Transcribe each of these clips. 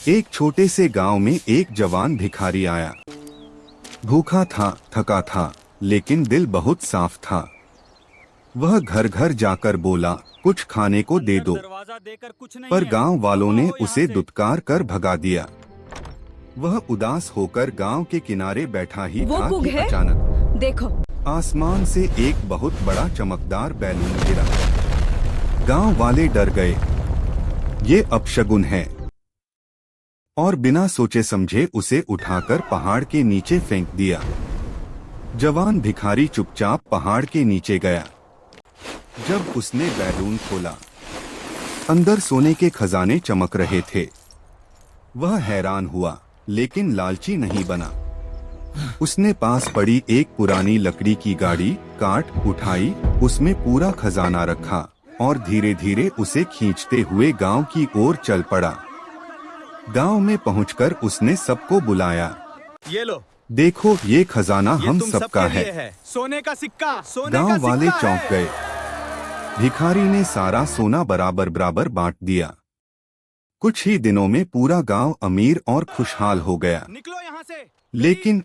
एक छोटे से गांव में एक जवान भिखारी आया। भूखा था, थका था, लेकिन दिल बहुत साफ था। वह घर घर जाकर बोला, कुछ खाने को दे दो। पर गांव वालों ने उसे दुत्कार कर भगा दिया। वह उदास होकर गांव के किनारे बैठा ही था कि अचानक देखो, आसमान से एक बहुत बड़ा चमकदार बैलून गिरा। गांव वाले डर गए, ये अपशगुन है, और बिना सोचे समझे उसे उठाकर पहाड़ के नीचे फेंक दिया। जवान भिखारी चुपचाप पहाड़ के नीचे गया। जब उसने बैलून खोला, अंदर सोने के खजाने चमक रहे थे। वह हैरान हुआ, लेकिन लालची नहीं बना। उसने पास पड़ी एक पुरानी लकड़ी की गाड़ी काट उठाई, उसमें पूरा खजाना रखा और धीरे धीरे उसे खींचते हुए गांव की ओर चल पड़ा। गांव में पहुंचकर उसने सबको बुलाया। ये लो, देखो, ये खजाना हम सबका है। सोने का सिक्का। गांव वाले चौंक गए। भिखारी ने सारा सोना बराबर बराबर बांट दिया। कुछ ही दिनों में पूरा गांव अमीर और खुशहाल हो गया। निकलो यहाँ से। लेकिन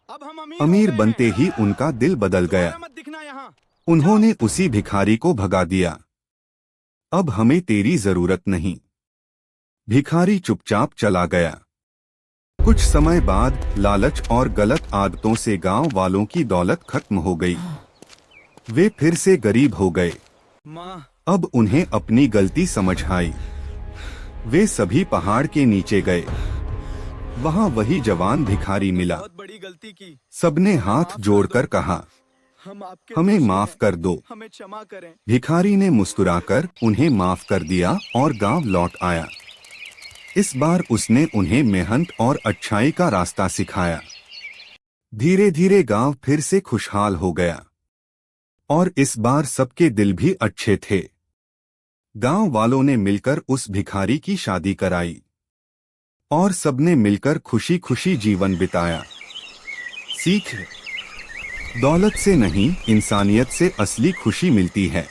अब हम अमीर बनते ही उनका दिल बदल गया। मत दिखना यहाँ। उन्होंने उसी भिखारी को भगा दिया। अब हमें तेरी जरूरत नहीं। भिखारी चुपचाप चला गया। कुछ समय बाद लालच और गलत आदतों से गांव वालों की दौलत खत्म हो गई। वे फिर से गरीब हो गए। माँ, अब उन्हें अपनी गलती समझ आई। वे सभी पहाड़ के नीचे गए। वहां वही जवान भिखारी मिला। बहुत बड़ी गलती की। सबने हाथ जोड़कर कहा, हम आपके हमें दोषी माफ हैं। कर दो। हमें क्षमा करें। भिखारी ने मुस्कुराकर उन्हें माफ कर दिया और गांव लौट आया। इस बार उसने उन्हें मेहनत और अच्छाई का रास्ता सिखाया। धीरे धीरे गांव फिर से खुशहाल हो गया और इस बार सबके दिल भी अच्छे थे। गांव वालों ने मिलकर उस भिखारी की शादी कराई और सबने मिलकर खुशी खुशी जीवन बिताया। सीख, दौलत से नहीं, इंसानियत से असली खुशी मिलती है।